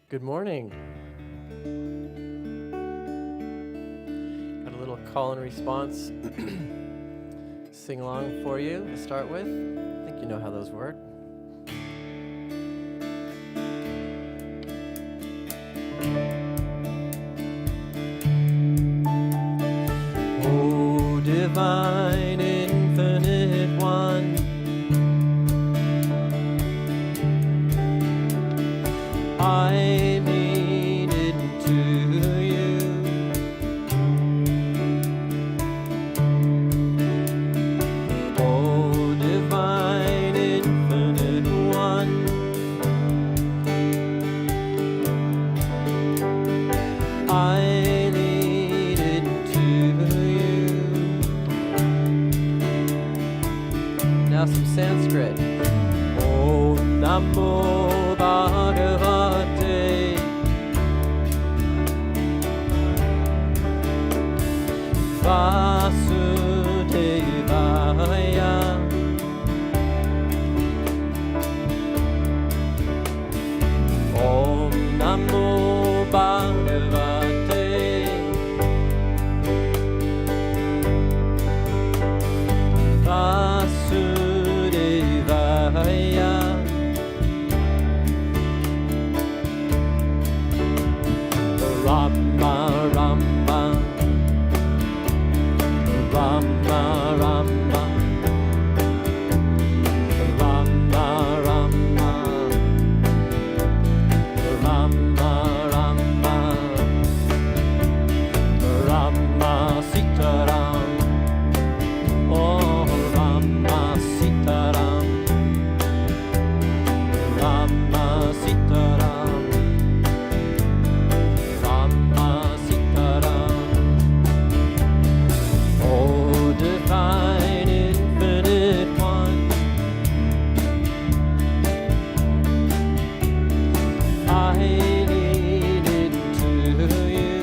Good morning. Got a little call and response sing along for you to start with. I think you know how those work. Oh, divine, infinite one, I lean into you. Oh, divine, infinite one, I lean into you. Now some Sanskrit. Oh, Namo Bhagavate Vasudevaya. Om Namo Bhagavate Vasudevaya. Rama Rama Rama Rama Rama Rama Rama Rama Rama Sitaram. Oh, Rama Sitaram, Rama Sitaram, Rama Sitaram. Oh, divine, infinite one, I lean into you.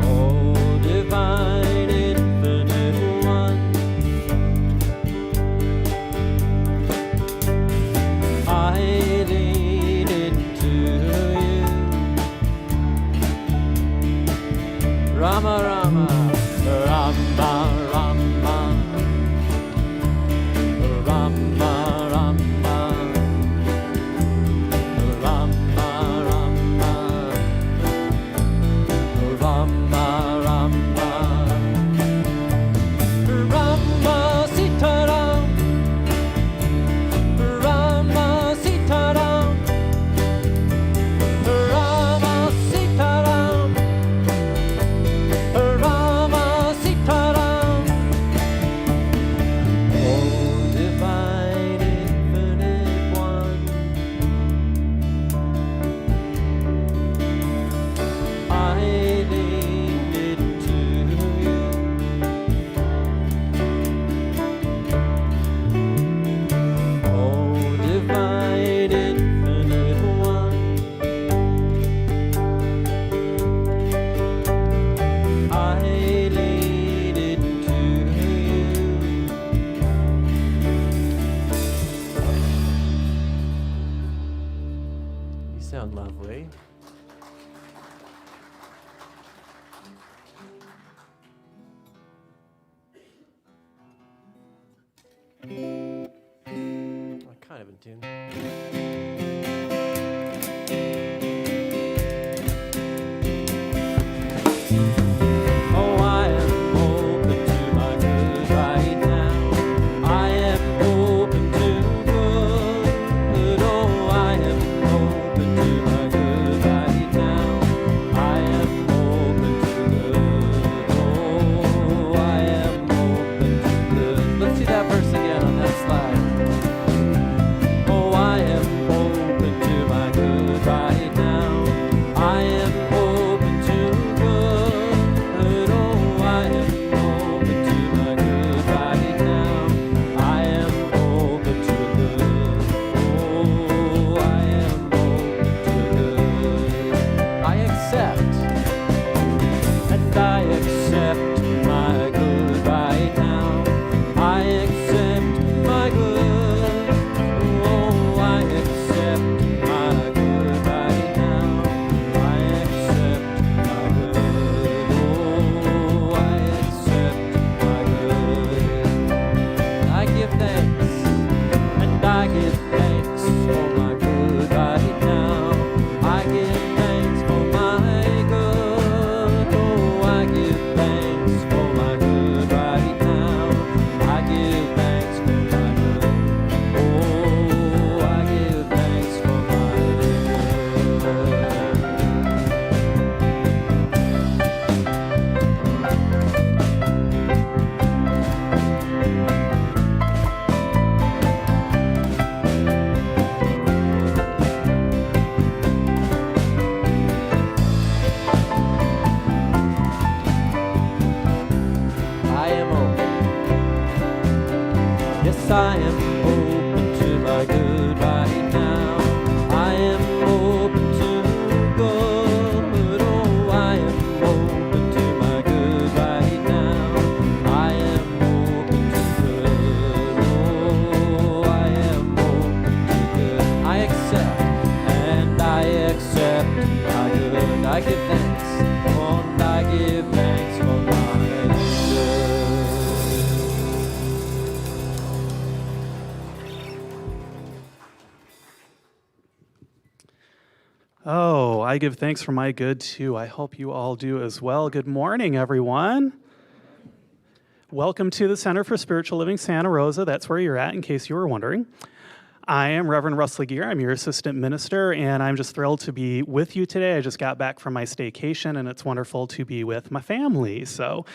Oh, divine, infinite one, I lean into you. Rama Rama Rama Rama Rama Rama Rama Rama Rama Rama Rama Sitaram, Rama Sitaram, Rama Sitaram, Rama Sitaram. Oh, divine, infinite one, I lean into you. Oh, divine, infinite one, I lean into you. You sound lovely. Kind of in tune. Oh, I am open to my good right now. I am open to good. Oh, I am open to my good right now. I am open to good. Oh, I am open to good. Let's see that verse again on that slide. Oh, I am and I give thanks for my good right now. I give thanks for my good. Oh, I give thanks for my good right now. I give thanks for my good. Oh, I give thanks for my I am open. Yes, I am open to my good right now. I am open to good. Oh, I am open to my good right now. I am open to good. Oh, I am open to good. I accept and I accept my good. I give thanks and I give thanks for my good. Oh, I give thanks for my good too. I hope you all do as well. Good morning, everyone. Welcome to the Center for Spiritual Living Santa Rosa. That's where you're at, in case you were wondering. I am Reverend Russ Laguerre. I'm your assistant minister, and I'm just thrilled to be with you today. I just got back from my staycation, and it's wonderful to be with my family. So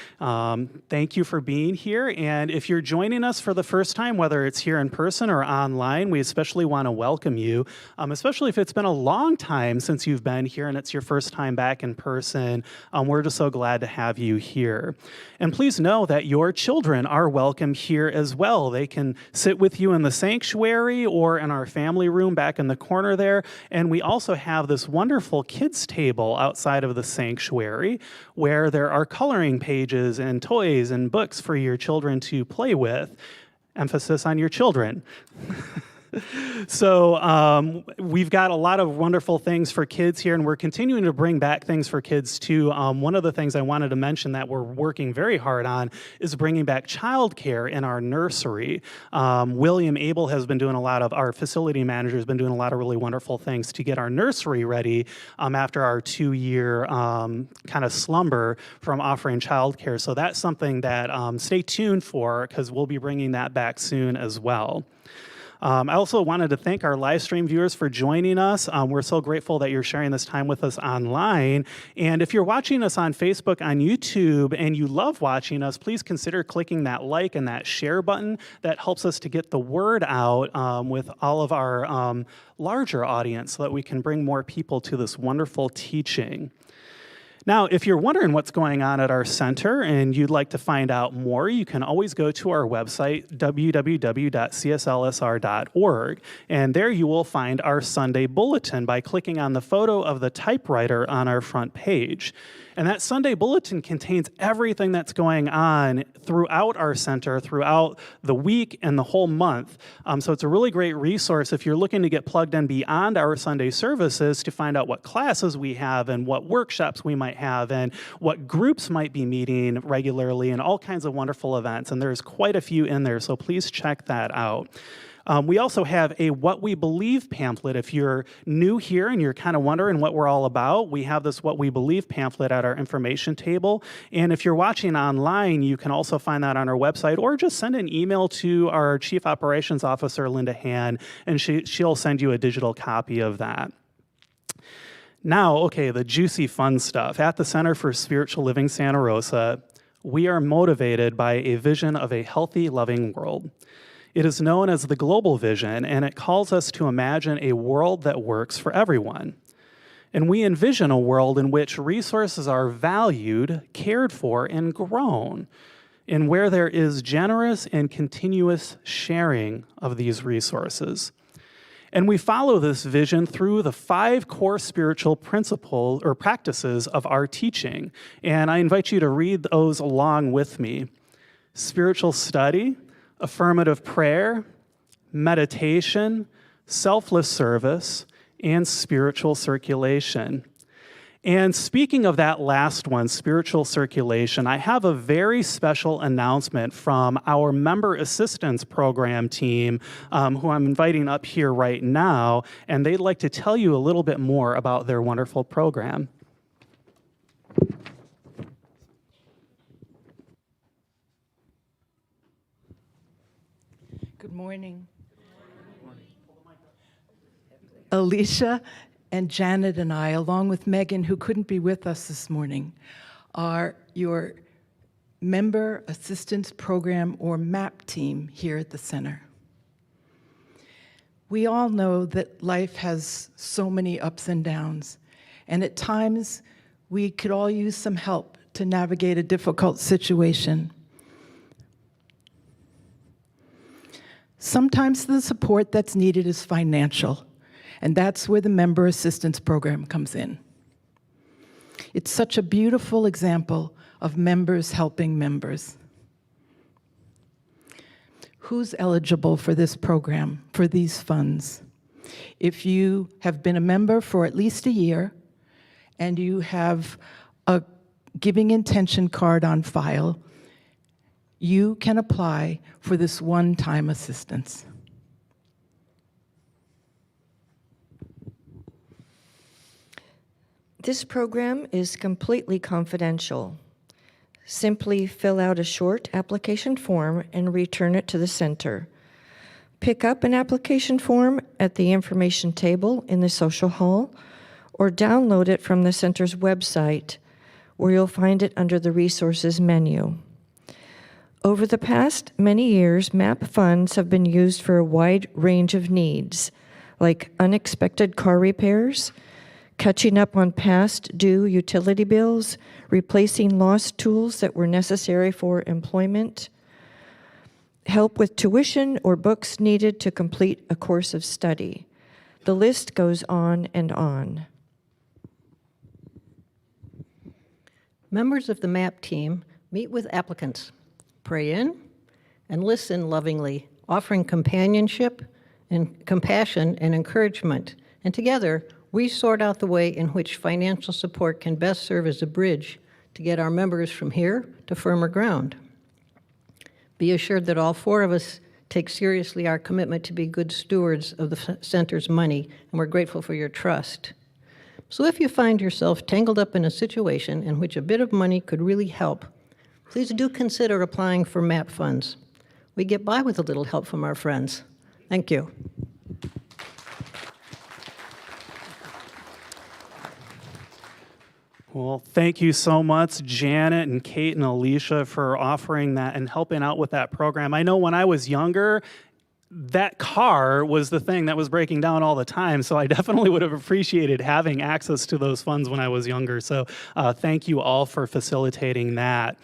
thank you for being here. And if you're joining us for the first time, whether it's here in person or online, we especially want to welcome you, especially if it's been a long time since you've been here and it's your first time back in person. We're just so glad to have you here. And please know that your children are welcome here as well. They can sit with you in the sanctuary or in our family room back in the corner there. And we also have this wonderful kids table outside of the sanctuary where there are coloring pages and toys and books for your children to play with. Emphasis on your children. So we've got a lot of wonderful things for kids here, and we're continuing to bring back things for kids too. One of the things I wanted to mention that we're working very hard on is bringing back childcare in our nursery. William Abel has been doing our facility manager has been doing a lot of really wonderful things to get our nursery ready after our 2-year kind of slumber from offering childcare. So that's something that stay tuned for, because we'll be bringing that back soon as well. I also wanted to thank our live stream viewers for joining us. We're so grateful that you're sharing this time with us online. And if you're watching us on Facebook, on YouTube, and you love watching us, please consider clicking that like and that share button. That helps us to get the word out with all of our larger audience so that we can bring more people to this wonderful teaching. Now, if you're wondering what's going on at our center and you'd like to find out more, you can always go to our website, www.cslsr.org, and there you will find our Sunday bulletin by clicking on the photo of the typewriter on our front page. And that Sunday bulletin contains everything that's going on throughout our center, throughout the week and the whole month. So it's a really great resource if you're looking to get plugged in beyond our Sunday services to find out what classes we have and what workshops we might have and what groups might be meeting regularly and all kinds of wonderful events. And there's quite a few in there, so please check that out. We also have a What We Believe pamphlet. If you're new here and you're kind of wondering what we're all about, we have this What We Believe pamphlet at our information table. And if you're watching online, you can also find that on our website, or just send an email to our Chief Operations Officer, Linda Han, and she'll send you a digital copy of that. Now, okay, the juicy fun stuff. At the Center for Spiritual Living Santa Rosa, we are motivated by a vision of a healthy, loving world. It is known as the global vision, and it calls us to imagine a world that works for everyone. And we envision a world in which resources are valued, cared for, and grown, and where there is generous and continuous sharing of these resources. And we follow this vision through the 5 core spiritual principles or practices of our teaching. And I invite you to read those along with me. Spiritual study, affirmative prayer, meditation, selfless service, and spiritual circulation. And speaking of that last one, spiritual circulation, I have a very special announcement from our member assistance program team, who I'm inviting up here right now, and they'd like to tell you a little bit more about their wonderful program. Good morning. Alicia and Janet and I, along with Megan, who couldn't be with us this morning, are your Member Assistance Program, or MAP team, here at the center. We all know that life has so many ups and downs, and at times we could all use some help to navigate a difficult situation. Sometimes the support that's needed is financial, and that's where the Member Assistance Program comes in. It's such a beautiful example of members helping members. Who's eligible for this program, for these funds? If you have been a member for at least a year and you have a giving intention card on file, you can apply for this one-time assistance. This program is completely confidential. Simply fill out a short application form and return it to the center. Pick up an application form at the information table in the social hall, or download it from the center's website, where you'll find it under the resources menu. Over the past many years, MAP funds have been used for a wide range of needs, like unexpected car repairs, catching up on past due utility bills, replacing lost tools that were necessary for employment, help with tuition or books needed to complete a course of study. The list goes on and on. Members of the MAP team meet with applicants, pray in, and listen lovingly, offering companionship and compassion and encouragement. And together, we sort out the way in which financial support can best serve as a bridge to get our members from here to firmer ground. Be assured that all four of us take seriously our commitment to be good stewards of the center's money, and we're grateful for your trust. So if you find yourself tangled up in a situation in which a bit of money could really help, please do consider applying for MAP funds. We get by with a little help from our friends. Thank you. Well, thank you so much, Janet and Kate and Alicia, for offering that and helping out with that program. I know when I was younger, that car was the thing that was breaking down all the time, so I definitely would have appreciated having access to those funds when I was younger. So thank you all for facilitating that.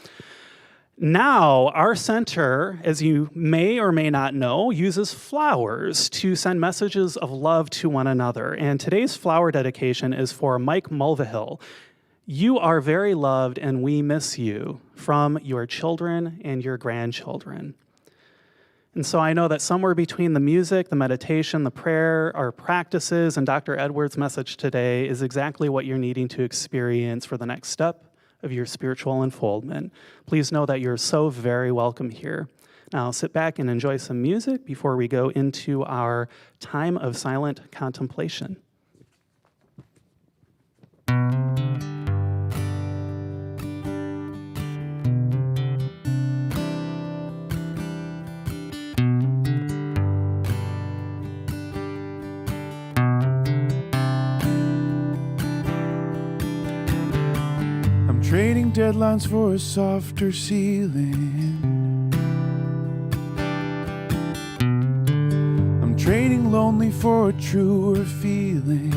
Now, our center, as you may or may not know, uses flowers to send messages of love to one another. And today's flower dedication is for Mike Mulvihill. You are very loved and we miss you, from your children and your grandchildren. And so I know that somewhere between the music, the meditation, the prayer, our practices, and Dr. Edwards' message today is exactly what you're needing to experience for the next step of your spiritual unfoldment. Please know that you're so very welcome here. Now sit back and enjoy some music before we go into our time of silent contemplation. Trading deadlines for a softer ceiling. I'm trading lonely for a truer feeling.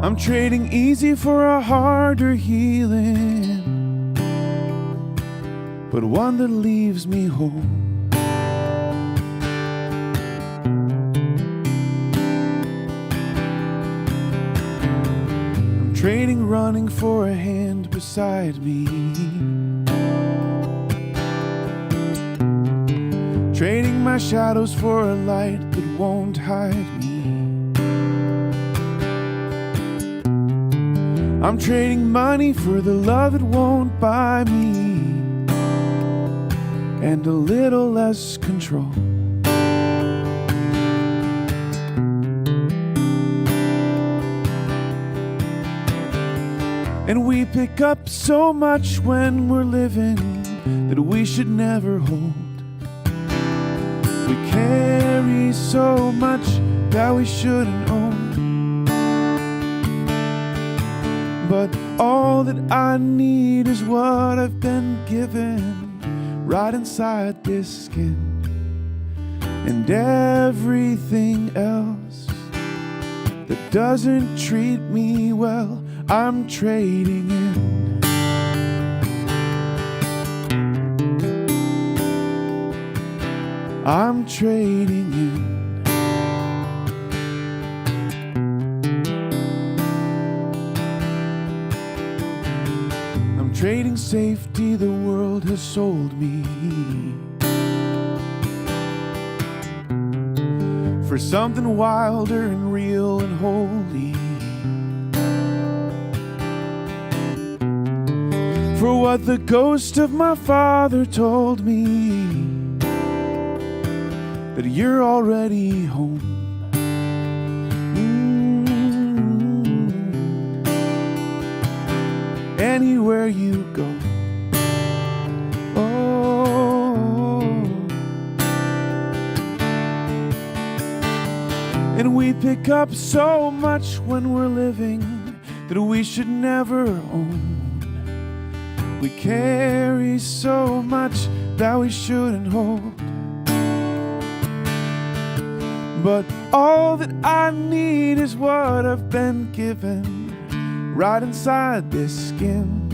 I'm trading easy for a harder healing, but one that leaves me whole. Trading running for a hand beside me. Trading my shadows for a light that won't hide me. I'm trading money for the love it won't buy me, and a little less control. And we pick up so much when we're living that we should never hold. We carry so much that we shouldn't own. But all that I need is what I've been given right inside this skin. And everything else that doesn't treat me well, I'm trading in. I'm trading in. I'm trading safety the world has sold me for something wilder and real and holy. For what the ghost of my father told me, that you're already home. Anywhere you go. Oh. And we pick up so much when we're living that we should never own. We carry so much that we shouldn't hold. But all that I need is what I've been given right inside this skin.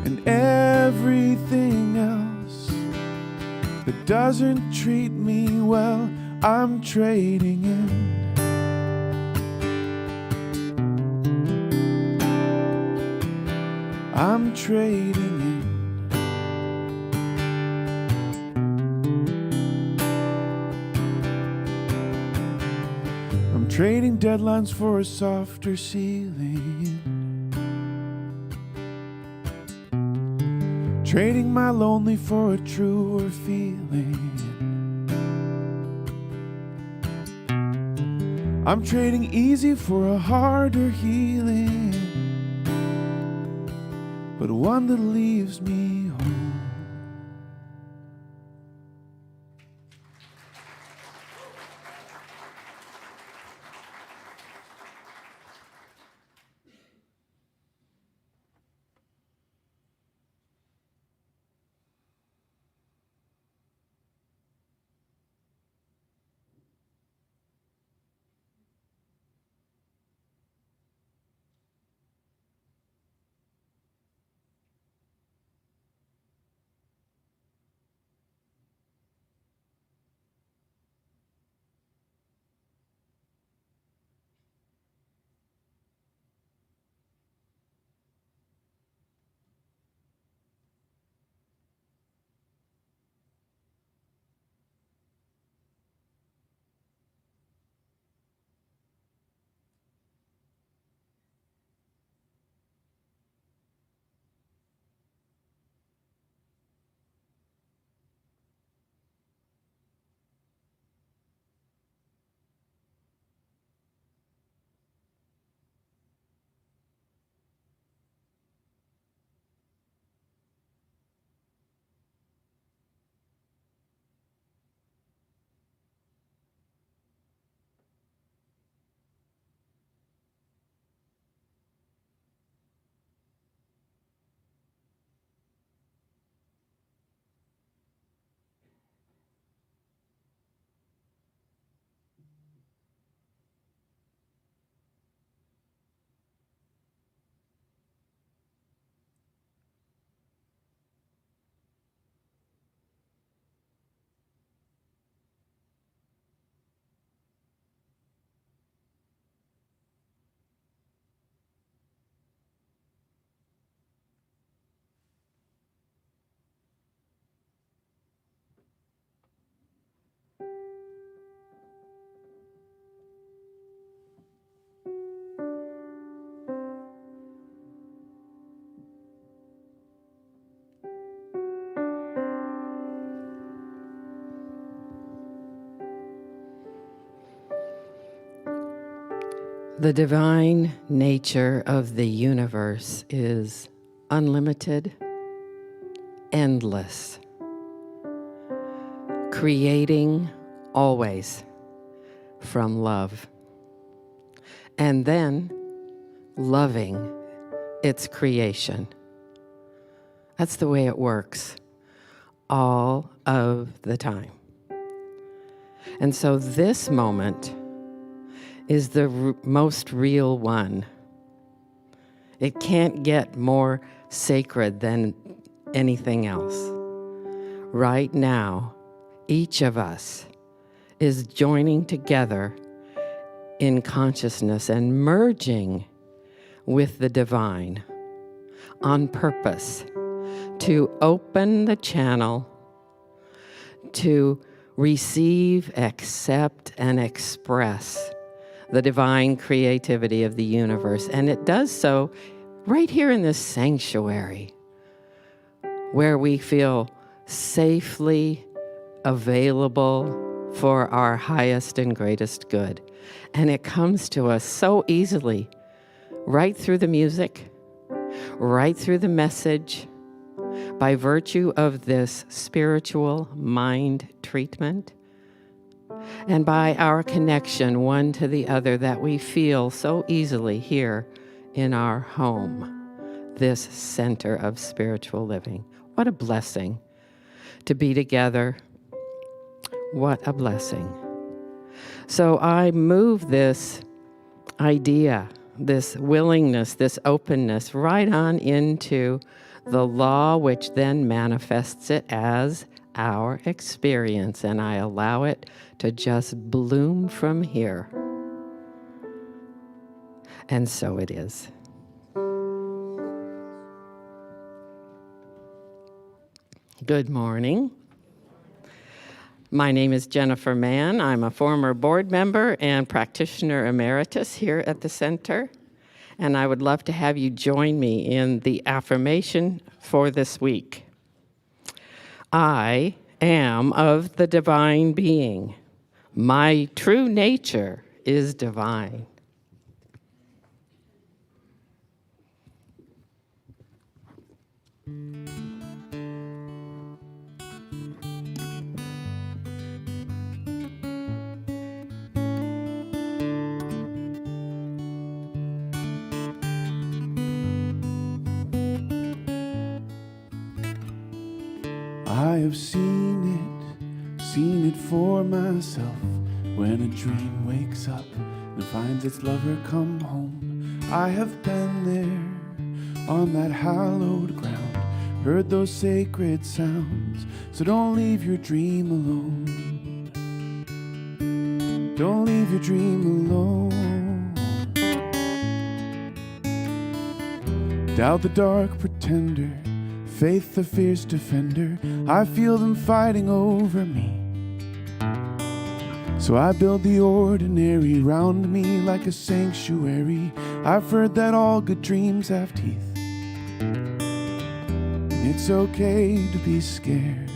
And everything else that doesn't treat me well, I'm trading in. I'm trading in. I'm trading deadlines for a softer ceiling. Trading my lonely for a truer feeling. I'm trading easy for a harder healing, but one that leaves me whole. The divine nature of the universe is unlimited, endless, creating always from love, and then loving its creation. That's the way it works all of the time. And so this moment is the most real one. It can't get more sacred than anything else. Right now, each of us is joining together in consciousness and merging with the divine on purpose to open the channel to receive, accept, and express the divine creativity of the universe. And it does so right here in this sanctuary, where we feel safely available for our highest and greatest good. And it comes to us so easily, right through the music, right through the message, by virtue of this spiritual mind treatment, and by our connection one to the other that we feel so easily here in our home, this center of spiritual living. What a blessing to be together. What a blessing. So I move this idea, this willingness, this openness right on into the law, which then manifests it as our experience, and I allow it to just bloom from here. And so it is. Good morning. My name is Jennifer Mann. I'm a former board member and practitioner emeritus here at the center, and I would love to have you join me in the affirmation for this week. I am of the divine being. My true nature is divine. I have seen it for myself. When a dream wakes up and finds its lover come home, I have been there on that hallowed ground, heard those sacred sounds. So don't leave your dream alone. Don't leave your dream alone. Doubt the dark pretender, faith the fierce defender, I feel them fighting over me. So I build the ordinary round me like a sanctuary. I've heard that all good dreams have teeth, and it's okay to be scared.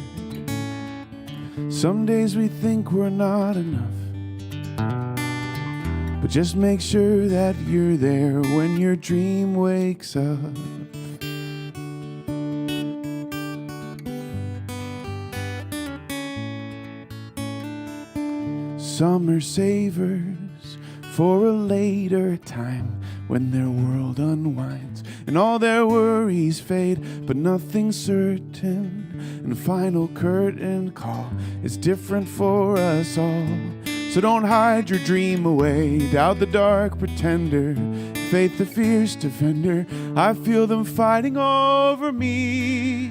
Some days we think we're not enough, but just make sure that you're there when your dream wakes up. Summer savors for a later time, when their world unwinds and all their worries fade, but nothing's certain, and final curtain call is different for us all. So don't hide your dream away, doubt the dark pretender, faith the fierce defender, I feel them fighting over me.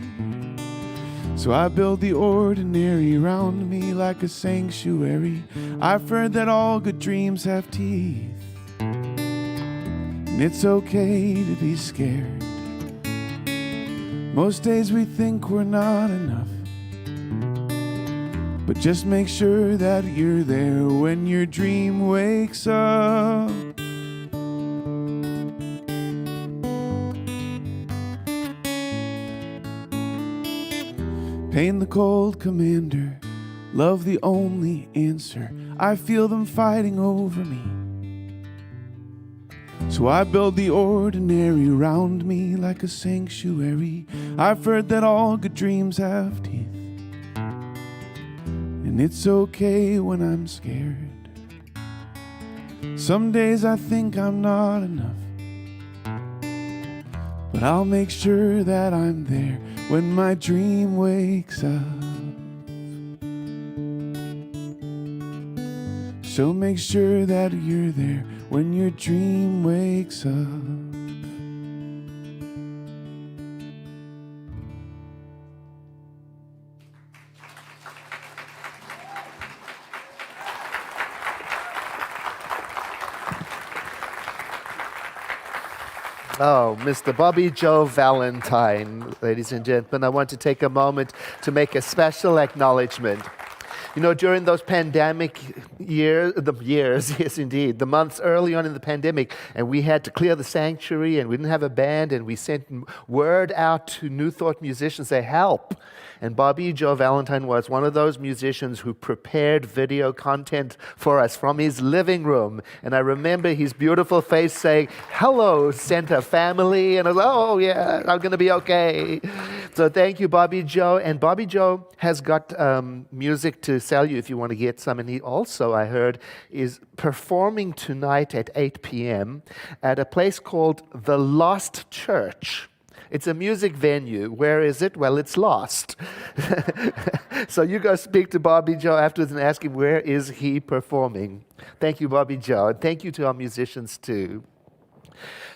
So I build the ordinary around me like a sanctuary. I've heard that all good dreams have teeth, and it's okay to be scared. Most days we think we're not enough, but just make sure that you're there when your dream wakes up. Pain the cold commander, love the only answer. I feel them fighting over me. So I build the ordinary around me like a sanctuary. I've heard that all good dreams have teeth, and it's okay when I'm scared. Some days I think I'm not enough, but I'll make sure that I'm there when my dream wakes up. So make sure that you're there when your dream wakes up. Oh, Mr. Bobby Joe Valentine, ladies and gentlemen, I want to take a moment to make a special acknowledgement. You know, during those pandemic years, yes indeed, the months early on in the pandemic, and we had to clear the sanctuary, and we didn't have a band, and we sent word out to New Thought musicians, say, help. And Bobby Joe Valentine was one of those musicians who prepared video content for us from his living room. And I remember his beautiful face saying, hello, Center family. And I was like, oh, yeah, I'm going to be okay. So thank you, Bobby Joe. And Bobby Joe has got music to sell you if you want to get some. And he also, I heard, is performing tonight at 8 p.m. at a place called The Lost Church. It's a music venue. Where is it? Well, it's lost. So you go speak to Bobby Joe afterwards and ask him where is he performing. Thank you, Bobby Joe. And thank you to our musicians too.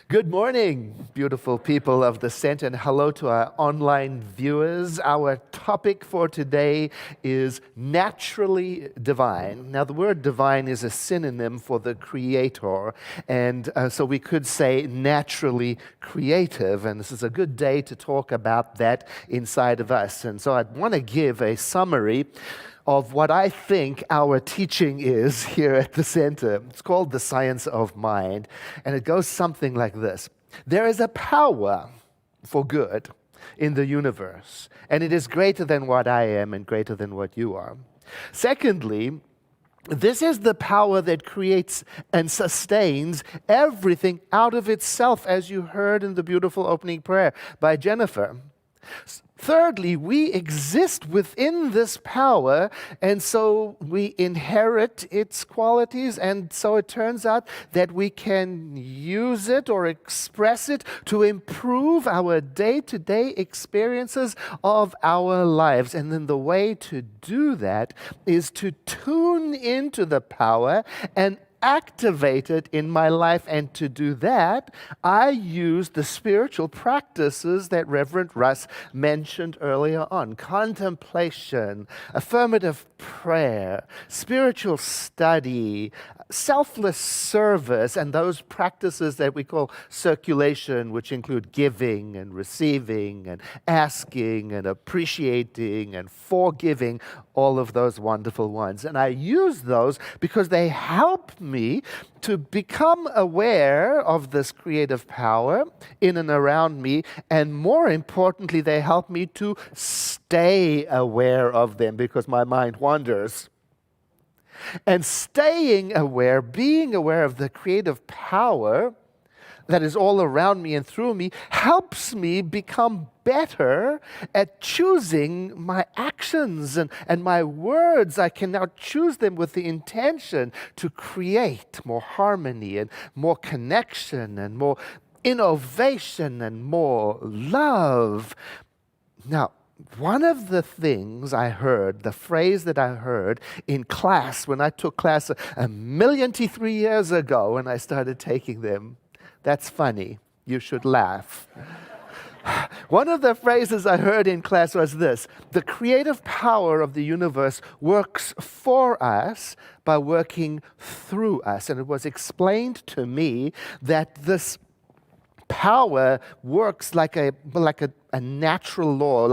Good morning, beautiful people of the Center, and hello to our online viewers. Our topic for today is naturally divine. Now, the word divine is a synonym for the creator, and so we could say naturally creative, and this is a good day to talk about that inside of us. And so I want to give a summary of what I think our teaching is here at the Center. It's called The Science of Mind, and it goes something like this. There is a power for good in the universe, and it is greater than what I am and greater than what you are. Secondly, this is the power that creates and sustains everything out of itself, as you heard in the beautiful opening prayer by Jennifer. Thirdly, we exist within this power, and so we inherit its qualities, and so it turns out that we can use it or express it to improve our day-to-day experiences of our lives. And then the way to do that is to tune into the power and activate it in my life. And to do that, I use the spiritual practices that Reverend Russ mentioned earlier on: contemplation, affirmative prayer, spiritual study, selfless service, and those practices that we call circulation, which include giving and receiving and asking and appreciating and forgiving, all of those wonderful ones. And I use those because they help me to become aware of this creative power in and around me, and more importantly, they help me to stay aware of them because my mind wanders. And staying aware, being aware of the creative power that is all around me and through me, helps me become better at choosing my actions and my words. I can now choose them with the intention to create more harmony and more connection and more innovation and more love. Now, one of the things I heard, the phrase that I heard in class when I took class 1,000,003 years ago when I started taking them, that's funny. You should laugh. One of the phrases I heard in class was this: the creative power of the universe works for us by working through us. And it was explained to me that this power works like a natural law,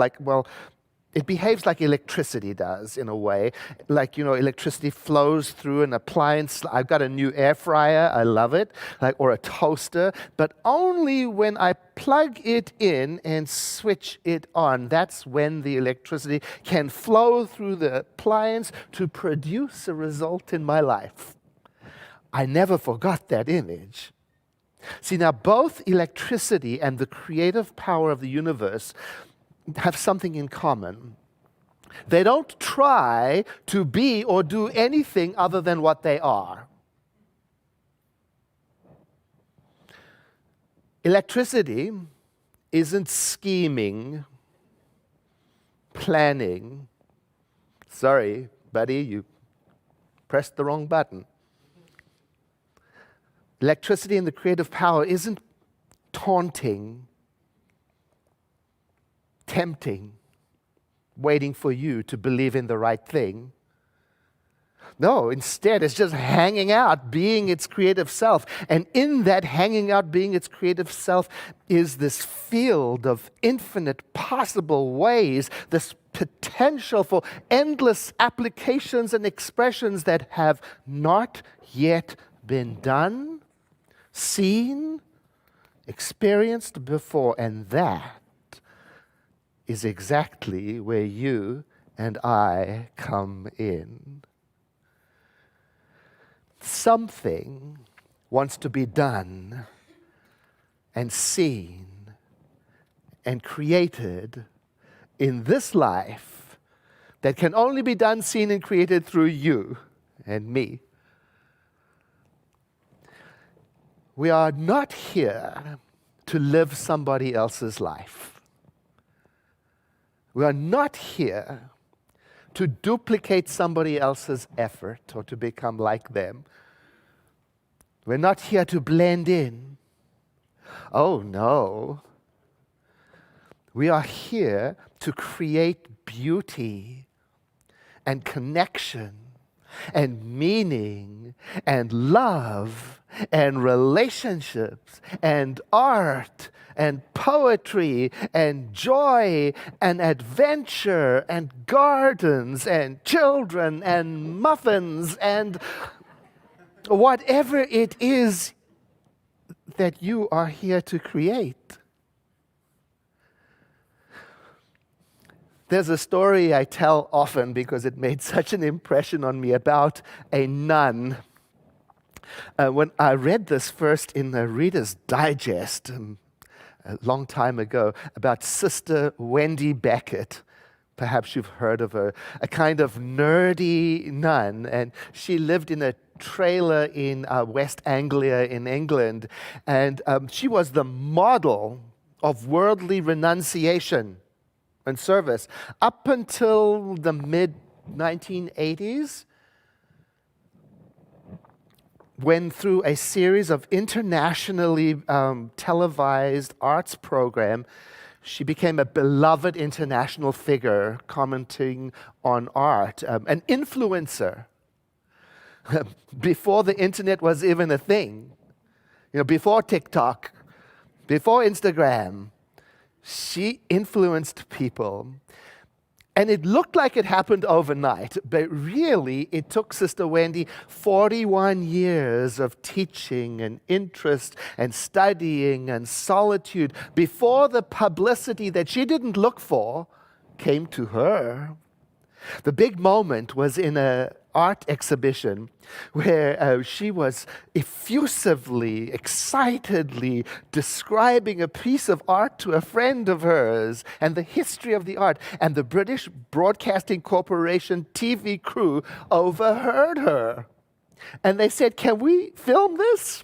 it behaves like electricity does in a way. Like, electricity flows through an appliance. I've got a new air fryer, I love it, or a toaster, but only when I plug it in and switch it on. That's when the electricity can flow through the appliance to produce a result in my life. I never forgot that image. See, now both electricity and the creative power of the universe have something in common. They don't try to be or do anything other than what they are. Electricity isn't scheming, planning. Sorry, buddy, you pressed the wrong button. Electricity and the creative power isn't taunting, tempting, waiting for you to believe in the right thing. No, instead, it's just hanging out, being its creative self. And in that hanging out, being its creative self, is this field of infinite possible ways, this potential for endless applications and expressions that have not yet been done, seen, experienced before. And that is exactly where you and I come in. Something wants to be done and seen and created in this life that can only be done, seen, and created through you and me. We are not here to live somebody else's life. We are not here to duplicate somebody else's effort or to become like them. We're not here to blend in. Oh no. We are here to create beauty and connection and meaning and love and relationships and art and poetry and joy and adventure and gardens and children and muffins and whatever it is that you are here to create. There's a story I tell often because it made such an impression on me about a nun. When I read this first in the Reader's Digest a long time ago about Sister Wendy Beckett. Perhaps you've heard of her, a kind of nerdy nun, and she lived in a trailer in West Anglia in England, and she was the model of worldly renunciation and service up until the mid-1980s, when through a series of internationally televised arts program, she became a beloved international figure commenting on art, an influencer. Before the internet was even a thing, before TikTok, before Instagram, she influenced people. And it looked like it happened overnight, but really it took Sister Wendy 41 years of teaching and interest and studying and solitude before the publicity that she didn't look for came to her. The big moment was in an art exhibition where she was effusively, excitedly describing a piece of art to a friend of hers and the history of the art. And the British Broadcasting Corporation TV crew overheard her. And they said, "Can we film this?"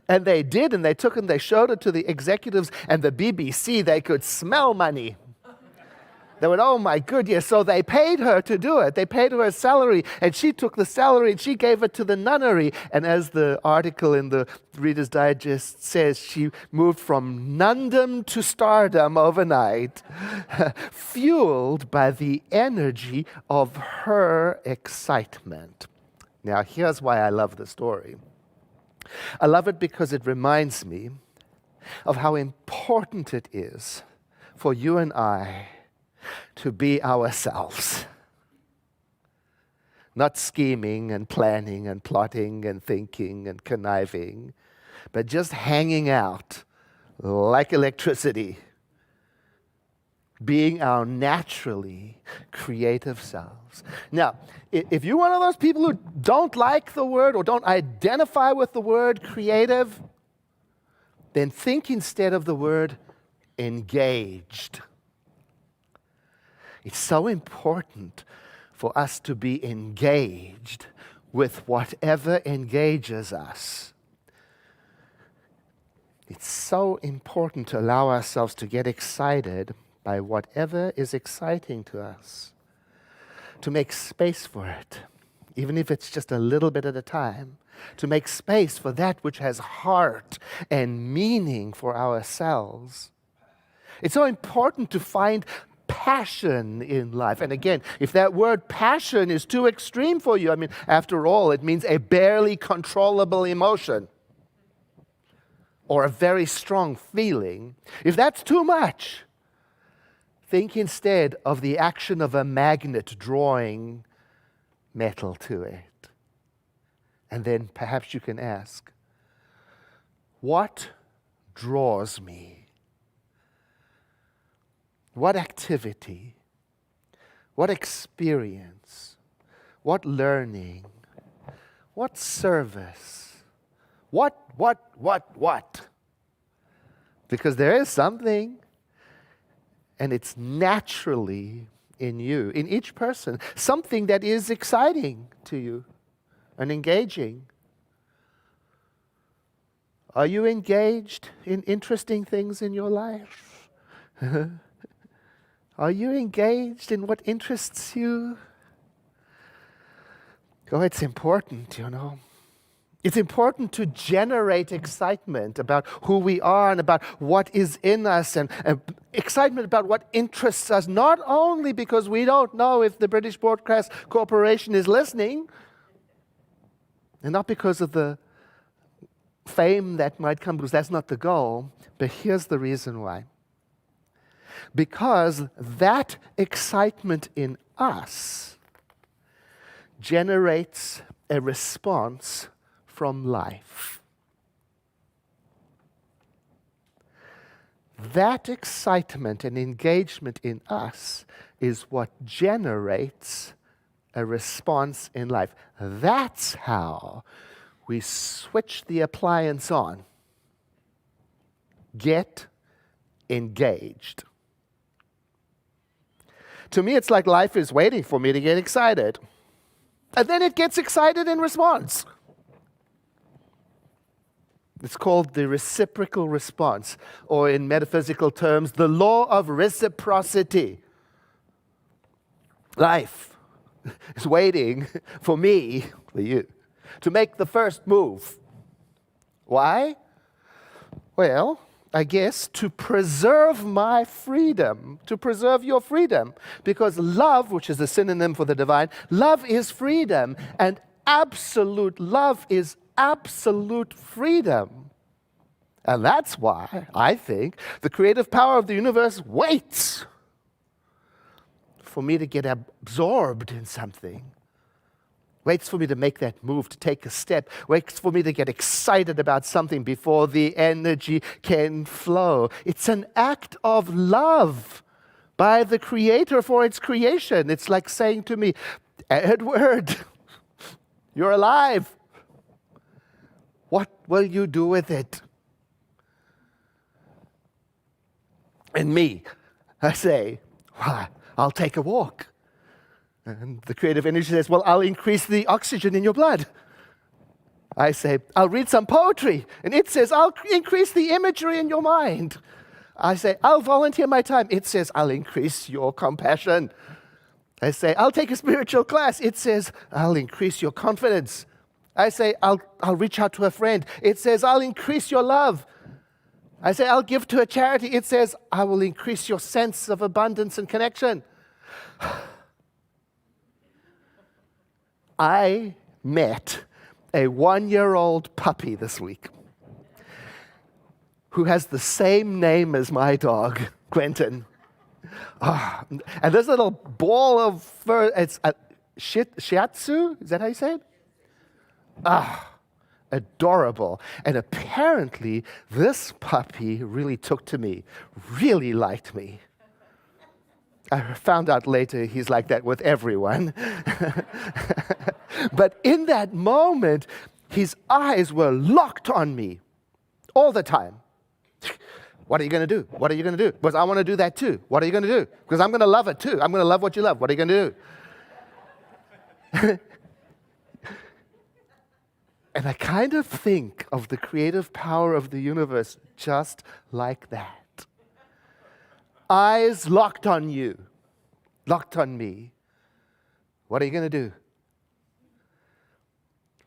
And they did, and they took and they showed it to the executives and the BBC. They could smell money. They went, "Oh my goodness." So they paid her to do it. They paid her a salary, and she took the salary and she gave it to the nunnery. And as the article in the Reader's Digest says, she moved from nundom to stardom overnight, fueled by the energy of her excitement. Now, here's why I love the story. I love it because it reminds me of how important it is for you and I to be ourselves. Not scheming and planning and plotting and thinking and conniving, but just hanging out like electricity, being our naturally creative selves. Now, if you're one of those people who don't like the word or don't identify with the word creative, then think instead of the word engaged. It's so important for us to be engaged with whatever engages us. It's so important to allow ourselves to get excited by whatever is exciting to us, to make space for it, even if it's just a little bit at a time, to make space for that which has heart and meaning for ourselves. It's so important to find passion in life. And again, if that word passion is too extreme for you, I mean, after all, it means a barely controllable emotion or a very strong feeling. If that's too much, think instead of the action of a magnet drawing metal to it. And then perhaps you can ask, what draws me? What activity, what experience, what learning, what service, what? Because there is something, and it's naturally in you, in each person, something that is exciting to you and engaging. Are you engaged in interesting things in your life? Are you engaged in what interests you? Oh, it's important, you know. It's important to generate excitement about who we are and about what is in us, and excitement about what interests us, not only because we don't know if the British Broadcast Corporation is listening, and not because of the fame that might come, because that's not the goal, but here's the reason why. Because that excitement in us generates a response from life. That excitement and engagement in us is what generates a response in life. That's how we switch the appliance on. Get engaged. To me, it's like life is waiting for me to get excited. And then it gets excited in response. It's called the reciprocal response, or in metaphysical terms, the law of reciprocity. Life is waiting for me, for you, to make the first move. Why? Well, I guess to preserve my freedom, to preserve your freedom. Because love, which is a synonym for the divine, love is freedom, and absolute love is absolute freedom. And that's why I think the creative power of the universe waits for me to get absorbed in something. Waits for me to make that move, to take a step. Waits for me to get excited about something before the energy can flow. It's an act of love by the Creator for its creation. It's like saying to me, Edward, you're alive. What will you do with it? And me, I say, well, I'll take a walk. And the creative energy says, well, I'll increase the oxygen in your blood. I say, I'll read some poetry. And it says, I'll increase the imagery in your mind. I say, I'll volunteer my time. It says, I'll increase your compassion. I say, I'll take a spiritual class. It says, I'll increase your confidence. I say, I'll reach out to a friend. It says, I'll increase your love. I say, I'll give to a charity. It says, I will increase your sense of abundance and connection. I met a 1-year-old puppy this week who has the same name as my dog, Quentin. And this little ball of fur, it's a shiatsu, is that how you say it? Adorable. And apparently, this puppy really took to me, really liked me. I found out later he's like that with everyone. But in that moment, his eyes were locked on me all the time. What are you going to do? What are you going to do? Because I want to do that too. What are you going to do? Because I'm going to love it too. I'm going to love what you love. What are you going to do? And I kind of think of the creative power of the universe just like that. Eyes locked on you, locked on me. What are you going to do?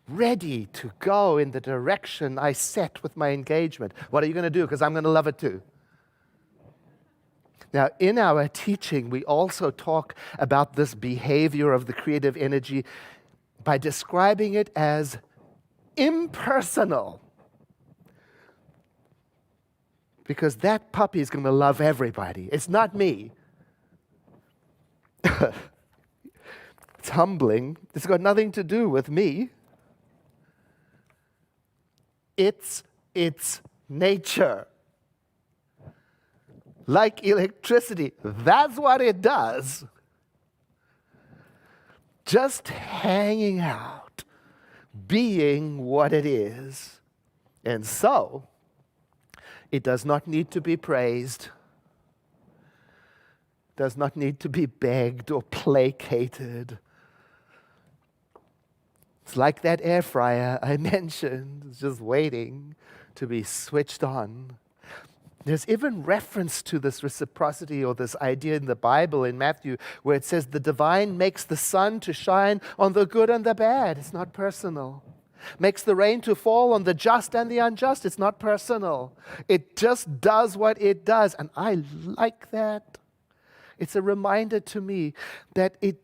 Ready to go in the direction I set with my engagement. What are you going to do? Because I'm going to love it too. Now, in our teaching, we also talk about this behavior of the creative energy by describing it as impersonal. Because that puppy is going to love everybody. It's not me. It's humbling. It's got nothing to do with me. It's its nature. Like electricity, that's what it does. Just hanging out, being what it is. And so, it does not need to be praised, does not need to be begged or placated. It's like that air fryer I mentioned, it's just waiting to be switched on. There's even reference to this reciprocity or this idea in the Bible in Matthew where it says the divine makes the sun to shine on the good and the bad. It's not personal. Makes the rain to fall on the just and the unjust. It's not personal. It just does what it does. And I like that. It's a reminder to me that it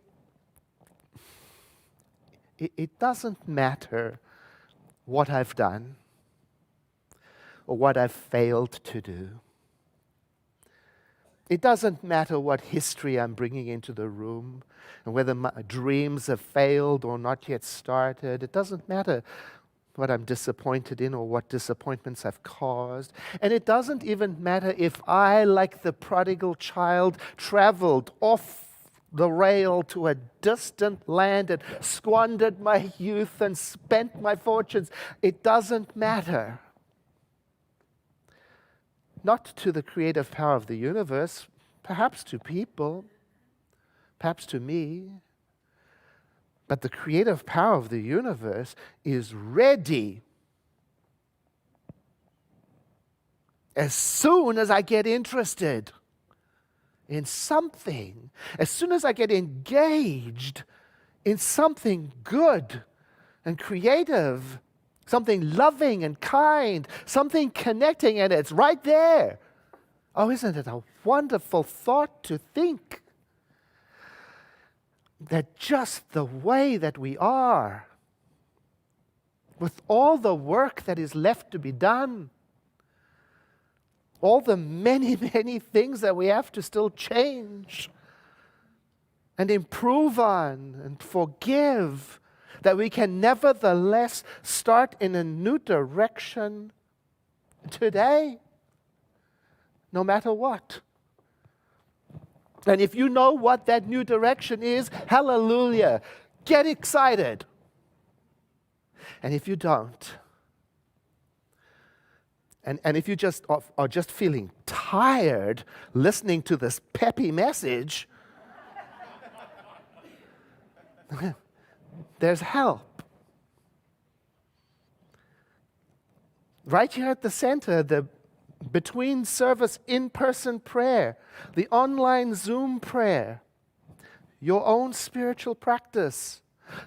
doesn't matter what I've done or what I've failed to do. It doesn't matter what history I'm bringing into the room and whether my dreams have failed or not yet started. It doesn't matter what I'm disappointed in or what disappointments I've caused. And it doesn't even matter if I, like the prodigal child, traveled off the rail to a distant land and squandered my youth and spent my fortunes. It doesn't matter. Not to the creative power of the universe, perhaps to people, perhaps to me, but the creative power of the universe is ready as soon as I get interested in something, as soon as I get engaged in something good and creative, something loving and kind, something connecting, and it's right there. Oh, isn't it a wonderful thought to think that just the way that we are, with all the work that is left to be done, all the many, many things that we have to still change and improve on and forgive, that we can nevertheless start in a new direction today, no matter what. And if you know what that new direction is, hallelujah, get excited. And if you don't, and if you just are just feeling tired listening to this peppy message, there's help. Right here at the center, the between service in-person prayer, the online Zoom prayer, your own spiritual practice,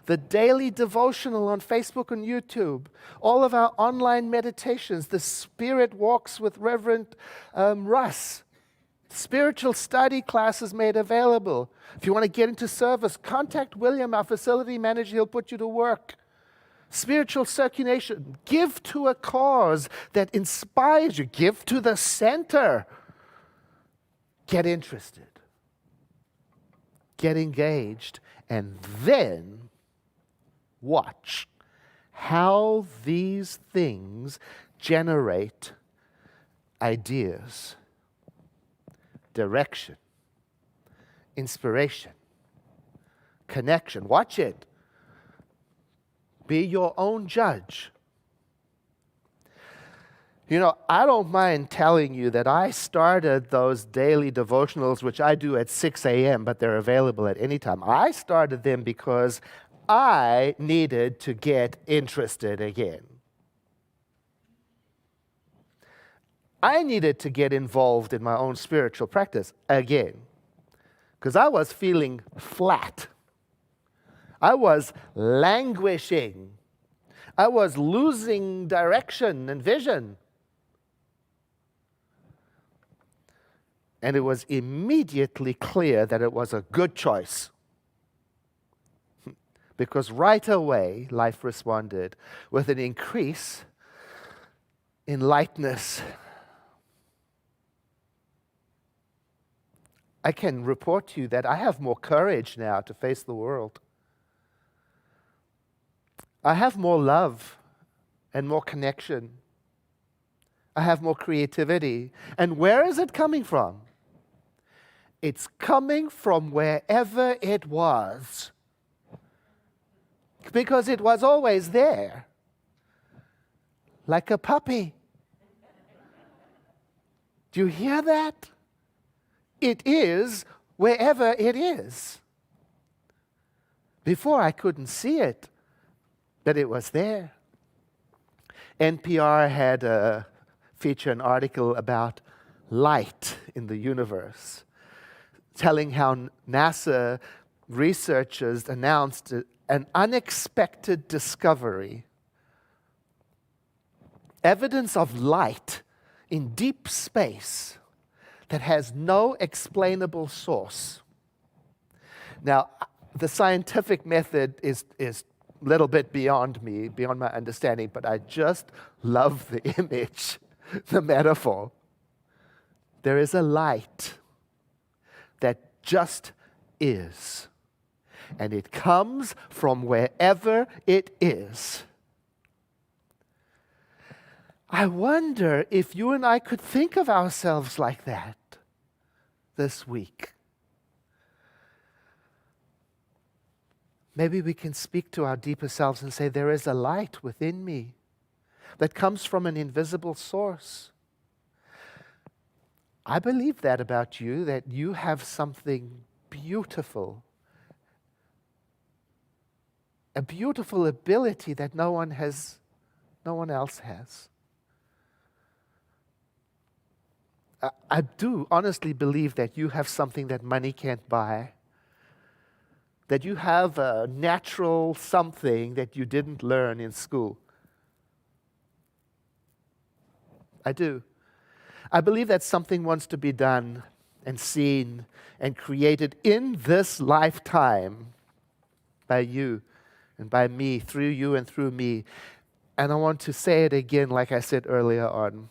the daily devotional on Facebook and YouTube, all of our online meditations, the Spirit Walks with Reverend Russ, spiritual study classes made available. If you want to get into service, contact William, our facility manager. He'll put you to work. Spiritual circulation. Give to a cause that inspires you. Give to the center. Get interested. Get engaged. And then watch how these things generate ideas, direction, inspiration, connection. Watch it. Be your own judge. You know, I don't mind telling you that I started those daily devotionals, which I do at 6 a.m., but they're available at any time. I started them because I needed to get interested again. I needed to get involved in my own spiritual practice again because I was feeling flat. I was languishing. I was losing direction and vision. And it was immediately clear that it was a good choice. Because right away, life responded with an increase in lightness. I can report to you that I have more courage now to face the world. I have more love and more connection. I have more creativity. And where is it coming from? It's coming from wherever it was. Because it was always there. Like a puppy. Do you hear that? It is wherever it is. Before I couldn't see it, but it was there. NPR had featured an article about light in the universe, telling how NASA researchers announced an unexpected discovery. Evidence of light in deep space that has no explainable source. Now, the scientific method is a little bit beyond me, beyond my understanding, but I just love the image, the metaphor. There is a light that just is, and it comes from wherever it is. I wonder if you and I could think of ourselves like that this week. Maybe we can speak to our deeper selves and say, there is a light within me that comes from an invisible source. I believe that about you, that you have something beautiful, a beautiful ability that no one else has. I do honestly believe that you have something that money can't buy, that you have a natural something that you didn't learn in school. I do. I believe that something wants to be done and seen and created in this lifetime by you and by me, through you and through me. And I want to say it again, like I said earlier on.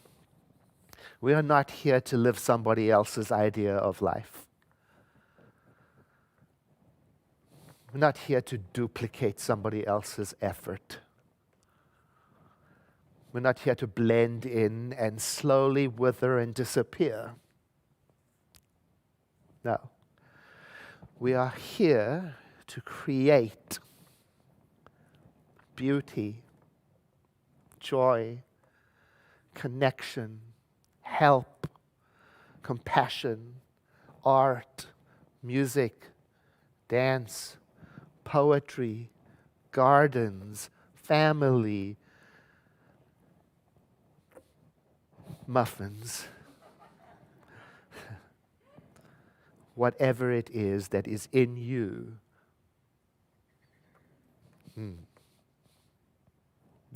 We are not here to live somebody else's idea of life. We're not here to duplicate somebody else's effort. We're not here to blend in and slowly wither and disappear. No. We are here to create beauty, joy, connection, help, compassion, art, music, dance, poetry, gardens, family, muffins. Whatever it is that is in you,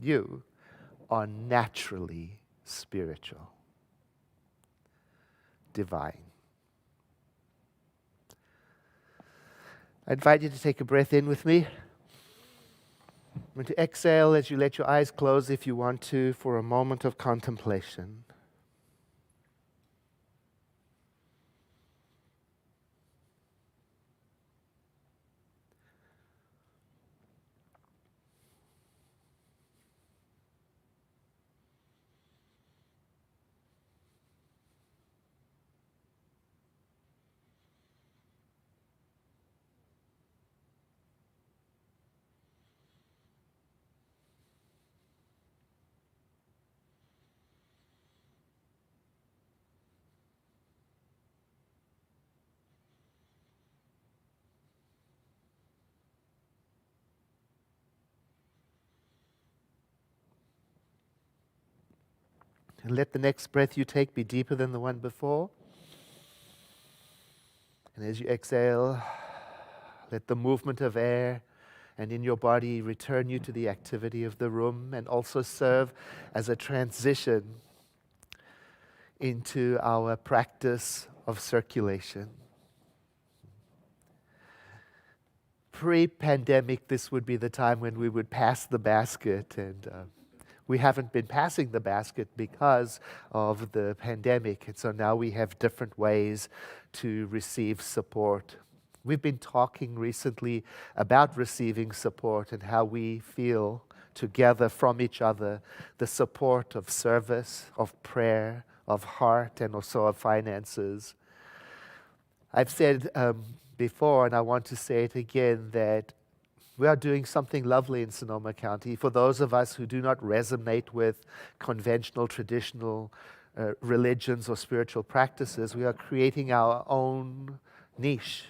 you are naturally spiritual, divine. I invite you to take a breath in with me. I'm going to exhale as you let your eyes close if you want to for a moment of contemplation. And let the next breath you take be deeper than the one before. And as you exhale, let the movement of air and in your body return you to the activity of the room and also serve as a transition into our practice of circulation. Pre-pandemic, this would be the time when we would pass the basket, and we haven't been passing the basket because of the pandemic, and so now we have different ways to receive support. We've been talking recently about receiving support and how we feel together from each other the support of service, of prayer, of heart, and also of finances. I've said before, and I want to say it again, that we are doing something lovely in Sonoma County. For those of us who do not resonate with conventional, traditional religions or spiritual practices, we are creating our own niche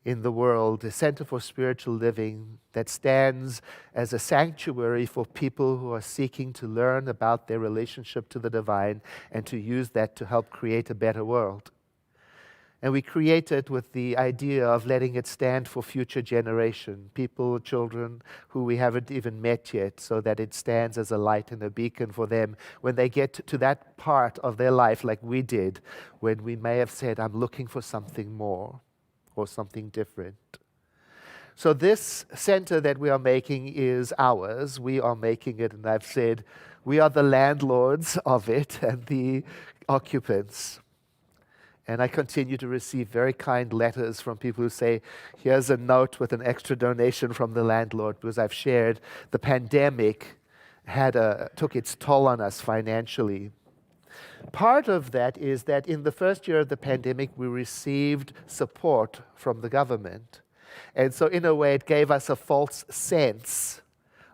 in the world, a center for spiritual living that stands as a sanctuary for people who are seeking to learn about their relationship to the divine and to use that to help create a better world. And we create it with the idea of letting it stand for future generation, people, children who we haven't even met yet, so that it stands as a light and a beacon for them when they get to that part of their life like we did, when we may have said, I'm looking for something more or something different. So this center that we are making is ours. We are making it, and I've said we are the landlords of it and the occupants. And I continue to receive very kind letters from people who say, here's a note with an extra donation from the landlord, because I've shared the pandemic took its toll on us financially. Part of that is that in the first year of the pandemic, we received support from the government. And so in a way, it gave us a false sense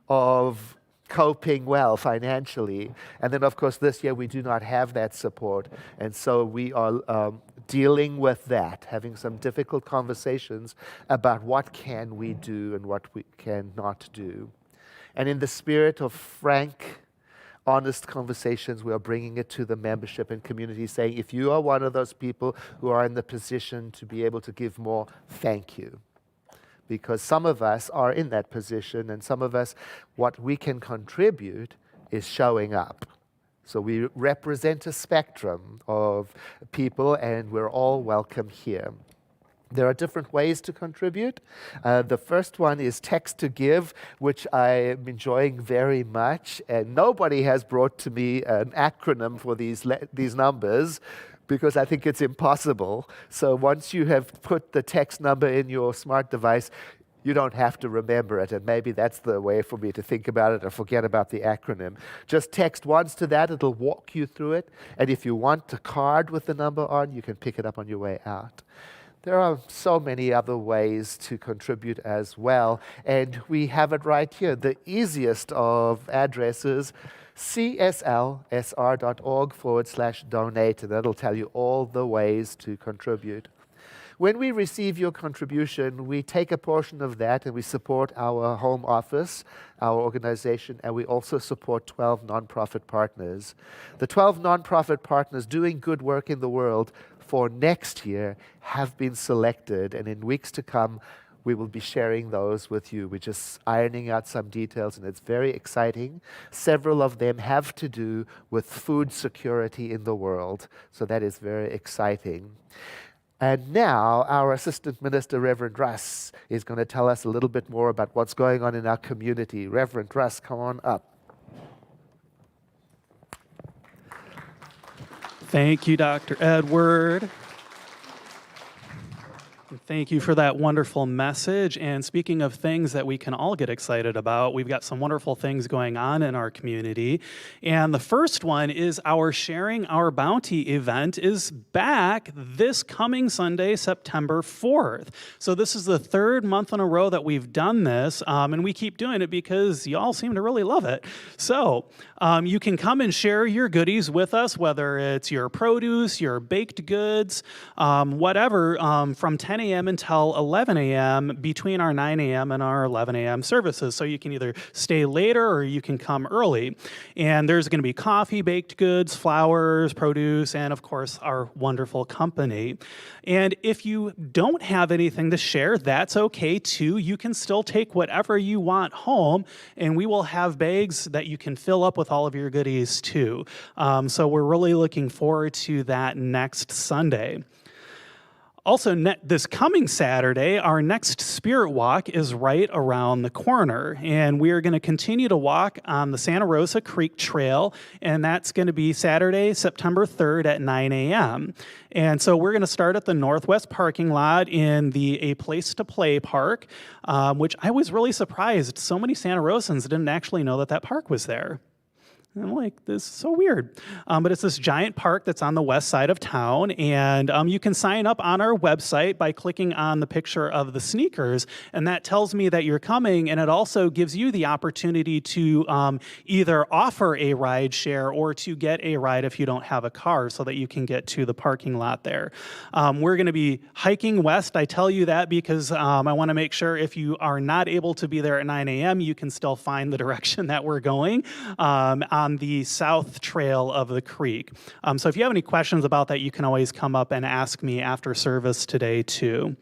of coping well financially. And then, of course, this year we do not have that support. And so we are dealing with that, having some difficult conversations about what can we do and what we cannot do. And in the spirit of frank, honest conversations, we are bringing it to the membership and community, saying, if you are one of those people who are in the position to be able to give more, thank you. Because some of us are in that position, and some of us, what we can contribute is showing up. So we represent a spectrum of people, and we're all welcome here. There are different ways to contribute. The first one is text to give, which I am enjoying very much. And nobody has brought to me an acronym for these numbers, because I think it's impossible. So once you have put the text number in your smart device, you don't have to remember it. And maybe that's the way for me to think about it or forget about the acronym. Just text once to that. It'll walk you through it. And if you want a card with the number on, you can pick it up on your way out. There are so many other ways to contribute as well, and we have it right here. The easiest of addresses, cslsr.org/donate, and that'll tell you all the ways to contribute. When we receive your contribution, we take a portion of that and we support our home office, our organization, and we also support 12 nonprofit partners. The 12 nonprofit partners doing good work in the world for next year have been selected, and in weeks to come, we will be sharing those with you. We're just ironing out some details, and it's very exciting. Several of them have to do with food security in the world, so that is very exciting. And now our Assistant Minister, Reverend Russ, is going to tell us a little bit more about what's going on in our community. Reverend Russ, come on up. Thank you, Dr. Edward. Thank you for that wonderful message. And speaking of things that we can all get excited about, we've got some wonderful things going on in our community. And the first one is our Sharing Our Bounty event is back this coming Sunday, September 4th. So this is the third month in a row that we've done this, and we keep doing it because y'all seem to really love it. So you can come and share your goodies with us, whether it's your produce, your baked goods, whatever, from 10 a.m. until 11 a.m. between our 9 a.m. and our 11 a.m. services. So you can either stay later or you can come early. And there's going to be coffee, baked goods, flowers, produce, and of course, our wonderful company. And if you don't have anything to share, that's okay too. You can still take whatever you want home, and we will have bags that you can fill up with all of your goodies too. So we're really looking forward to that next Sunday. Also, this coming Saturday, our next Spirit Walk is right around the corner, and we are going to continue to walk on the Santa Rosa Creek Trail, and that's going to be Saturday, September 3rd at 9 a.m. And so we're going to start at the Northwest parking lot in the A Place to Play park, which I was really surprised. So many Santa Rosans didn't actually know that that park was there. And I'm like, this is so weird. But it's this giant park that's on the west side of town, and you can sign up on our website by clicking on the picture of the sneakers, and that tells me that you're coming, and it also gives you the opportunity to either offer a ride share or to get a ride if you don't have a car so that you can get to the parking lot there. We're going to be hiking west. I tell you that because I want to make sure if you are not able to be there at 9 a.m., you can still find the direction that we're going on the south trail of the creek. So if you have any questions about that, you can always come up and ask me after service today too.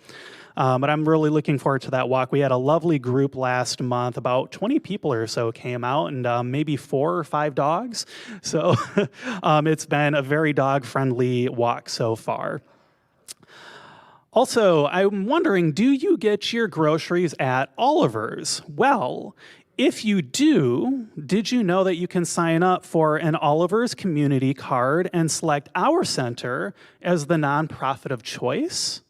But I'm really looking forward to that walk. We had a lovely group last month. About 20 people or so came out, and maybe 4 or 5 dogs. So it's been a very dog-friendly walk so far. Also, I'm wondering, do you get your groceries at Oliver's? Well, if you do, did you know that you can sign up for an Oliver's community card and select our center as the nonprofit of choice?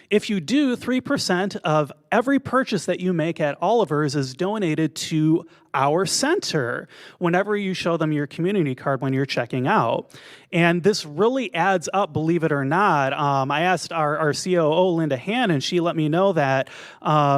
If you do, 3% of every purchase that you make at Oliver's is donated to our center whenever you show them your community card when you're checking out. And this really adds up, believe it or not. I asked our COO, Linda Han, and she let me know that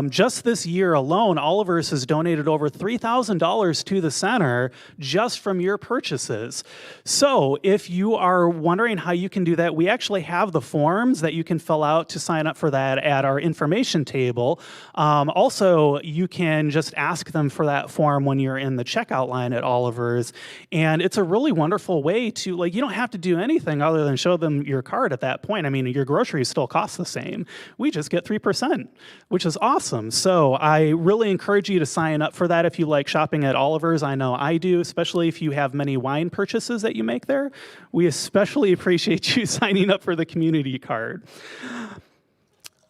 just this year alone, Oliver's has donated over $3,000 to the center just from your purchases. So if you are wondering how you can do that, we actually have the forms that you can fill out to sign up for that at our information table. Also, you can just ask them for that form when you're in the checkout line at Oliver's. And it's a really wonderful way to, you don't have to do anything other than show them your card at that point. I mean, your groceries still cost the same. We just get 3%, which is awesome. So I really encourage you to sign up for that if you like shopping at Oliver's. I know I do, especially if you have many wine purchases that you make there. We especially appreciate you signing up for the community card.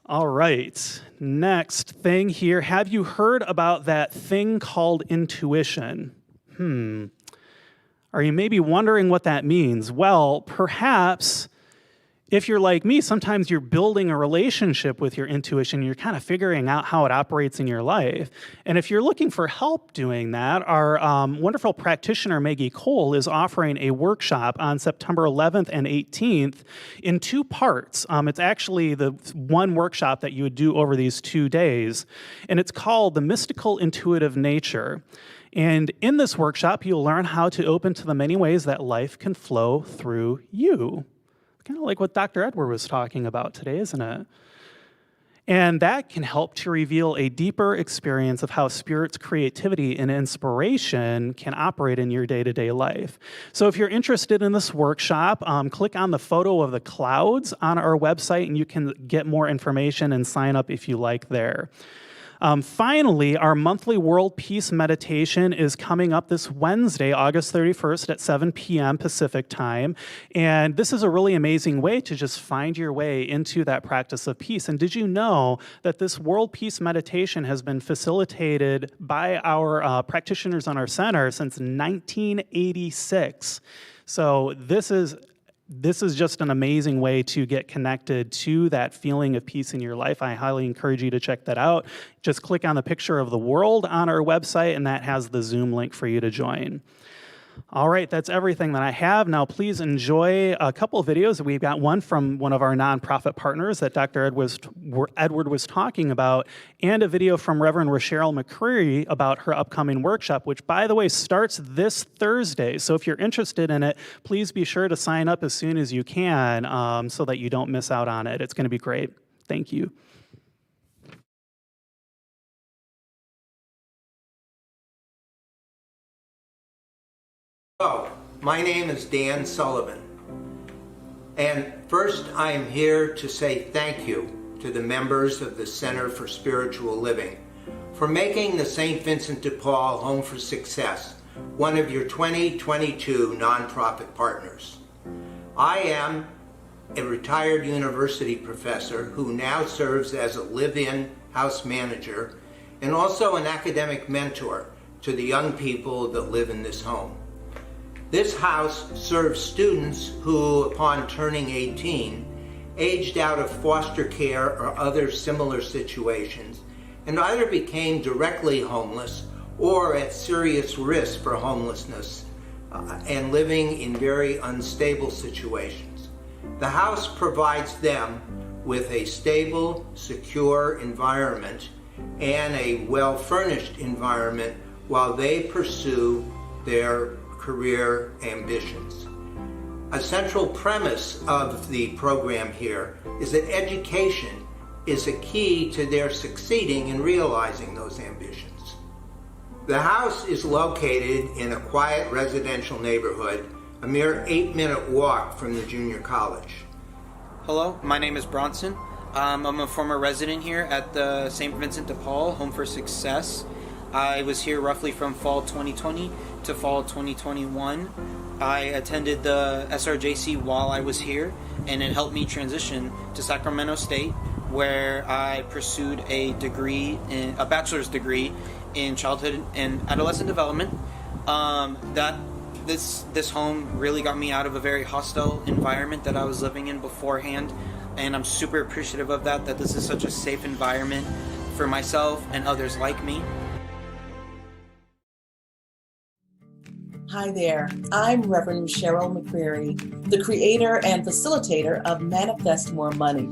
All right, next thing here. Have you heard about that thing called intuition? Are you maybe wondering what that means? Well, perhaps if you're like me, sometimes you're building a relationship with your intuition. You're kind of figuring out how it operates in your life. And if you're looking for help doing that, our wonderful practitioner, Maggie Cole, is offering a workshop on September 11th and 18th in 2 parts. It's actually the one workshop that you would do over these 2 days. And it's called The Mystical Intuitive Nature. And in this workshop, you'll learn how to open to the many ways that life can flow through you. Kind of like what Dr. Edward was talking about today, isn't it? And that can help to reveal a deeper experience of how Spirit's creativity and inspiration can operate in your day-to-day life. So if you're interested in this workshop, click on the photo of the clouds on our website, and you can get more information and sign up if you like there. Finally, our monthly World Peace Meditation is coming up this Wednesday, August 31st at 7 p.m. Pacific Time. And this is a really amazing way to just find your way into that practice of peace. And did you know that this World Peace Meditation has been facilitated by our practitioners on our center since 1986? So this is just an amazing way to get connected to that feeling of peace in your life. I highly encourage you to check that out. Just click on the picture of the world on our website, and that has the Zoom link for you to join. All right, that's everything that I have. Now, please enjoy a couple of videos. We've got one from one of our nonprofit partners that Dr. Edward was talking about, and a video from Reverend Rochelle McCreary about her upcoming workshop, which, by the way, starts this Thursday. So if you're interested in it, please be sure to sign up as soon as you can so that you don't miss out on it. It's going to be great. Thank you. Hello, my name is Dan Sullivan. And first, I am here to say thank you to the members of the Center for Spiritual Living for making the St. Vincent de Paul Home for Success one of your 2022 nonprofit partners. I am a retired university professor who now serves as a live-in house manager and also an academic mentor to the young people that live in this home. This house serves students who, upon turning 18, aged out of foster care or other similar situations, and either became directly homeless or at serious risk for homelessness and living in very unstable situations. The house provides them with a stable, secure environment and a well-furnished environment while they pursue their career ambitions. A central premise of the program here is that education is a key to their succeeding in realizing those ambitions. The house is located in a quiet residential neighborhood, a mere 8-minute walk from the junior college. Hello, my name is Bronson. I'm a former resident here at the St. Vincent de Paul Home for Success. I was here roughly from fall 2020 to fall 2021. I attended the SRJC while I was here, and it helped me transition to Sacramento State, where I pursued a bachelor's degree in childhood and adolescent development. This home really got me out of a very hostile environment that I was living in beforehand, and I'm super appreciative of that this is such a safe environment for myself and others like me. Hi there, I'm Reverend Cheryl McCreary, the creator and facilitator of Manifest More Money.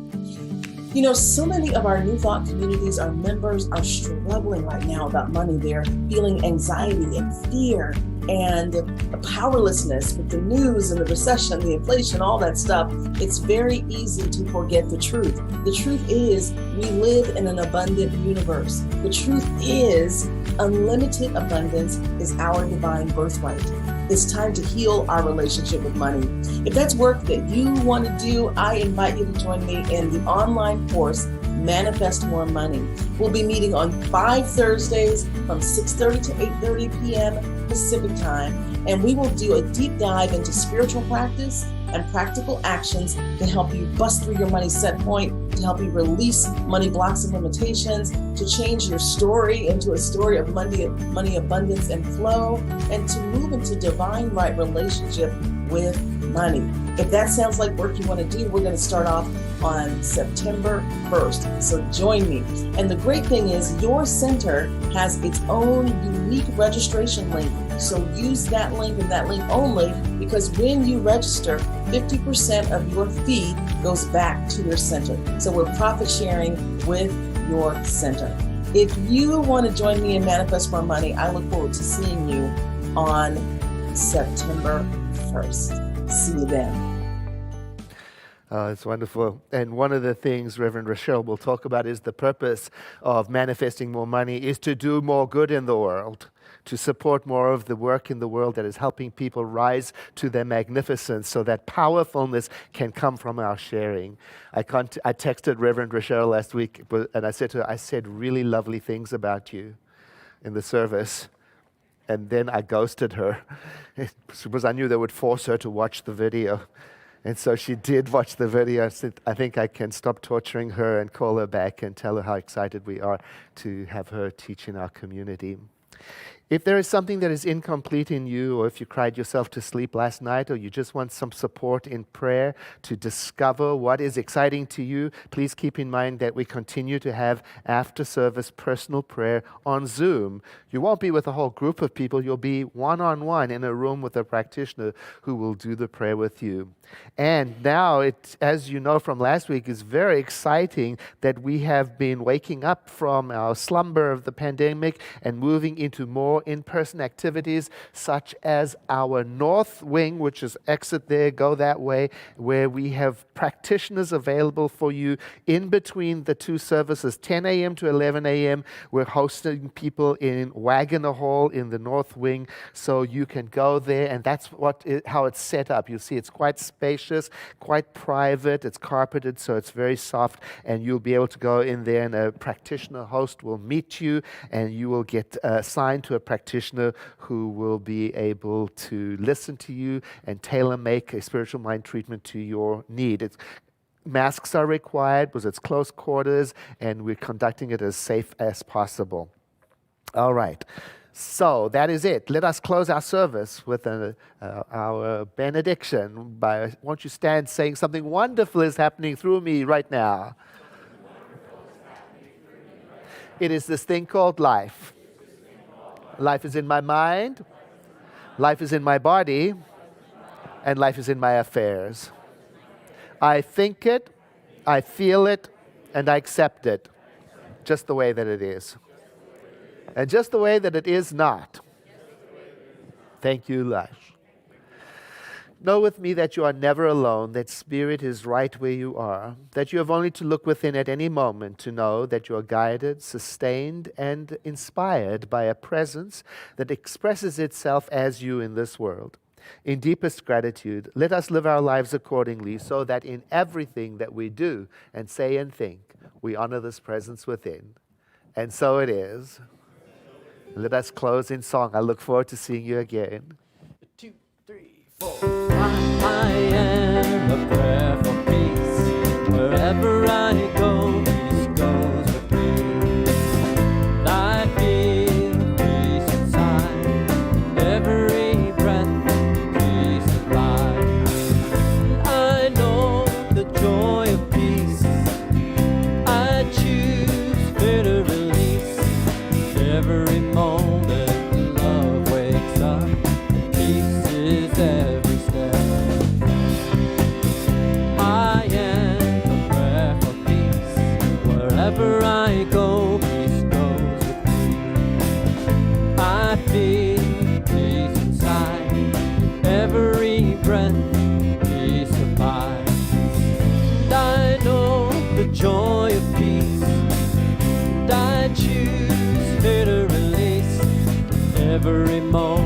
You know, so many of our New Thought communities, our members are struggling right now about money. They're feeling anxiety and fear and powerlessness with the news and the recession, the inflation, all that stuff. It's very easy to forget the truth. The truth is we live in an abundant universe. The truth is unlimited abundance is our divine birthright. It's time to heal our relationship with money. If that's work that you want to do, I invite you to join me in the online course, Manifest More Money. We'll be meeting on 5 Thursdays from 6:30 to 8:30 p.m. Pacific time, and we will do a deep dive into spiritual practice and practical actions to help you bust through your money set point, to help you release money blocks and limitations, to change your story into a story of money abundance and flow, and to move into divine right relationship with money. If that sounds like work you want to do, we're going to start off on September 1st. So join me. And the great thing is your center has its own unique registration link. So use that link and that link only, because when you register, 50% of your fee goes back to your center. So we're profit sharing with your center. If you want to join me in Manifest More Money, I look forward to seeing you on September 1st. See you then. Oh, it's wonderful. And one of the things Reverend Rochelle will talk about is the purpose of manifesting more money is to do more good in the world, to support more of the work in the world that is helping people rise to their magnificence so that powerfulness can come from our sharing. I texted Reverend Rochelle last week, and I said to her, I said really lovely things about you in the service. And then I ghosted her because I knew they would force her to watch the video. And so she did watch the video. I said, I think I can stop torturing her and call her back and tell her how excited we are to have her teach in our community. If there is something that is incomplete in you, or if you cried yourself to sleep last night, or you just want some support in prayer to discover what is exciting to you, please keep in mind that we continue to have after-service personal prayer on Zoom. You won't be with a whole group of people. You'll be one-on-one in a room with a practitioner who will do the prayer with you. And now, it, as you know from last week, is very exciting that we have been waking up from our slumber of the pandemic and moving into into more in-person activities, such as our North Wing, which is exit there, go that way, where we have practitioners available for you in between the two services, 10 a.m. to 11 a.m. We're hosting people in Wagoner Hall in the North Wing, so you can go there, and that's how it's set up. You see, it's quite spacious, quite private, it's carpeted, so it's very soft, and you'll be able to go in there, and a practitioner host will meet you, and you will get assigned to a practitioner who will be able to listen to you and tailor-make a spiritual mind treatment to your need. Masks are required because it's close quarters, and we're conducting it as safe as possible. All right. So that is it. Let us close our service with our benediction. Won't you stand saying something wonderful is happening through me right now? It is this thing called life. Life is in my mind, life is in my body, and life is in my affairs. I think it, I feel it, and I accept it just the way that it is. And just the way that it is not. Thank you, Lash. Know with me that you are never alone, that Spirit is right where you are, that you have only to look within at any moment to know that you are guided, sustained, and inspired by a presence that expresses itself as you in this world. In deepest gratitude, let us live our lives accordingly so that in everything that we do and say and think, we honor this presence within. And so it is. Let us close in song. I look forward to seeing you again. 2, 3, 4. I am a prayer for peace. Wherever I go, peace goes with me. I feel peace inside. Every breath, peace of life. I know the joy of peace. I choose bitter release. Every moment love wakes up. Peace is every step. I am a prayer for peace. Wherever I go, peace goes with me. I feel peace inside. Every breath, peace of mind. And I know the joy of peace. And I choose bitter release. Every moment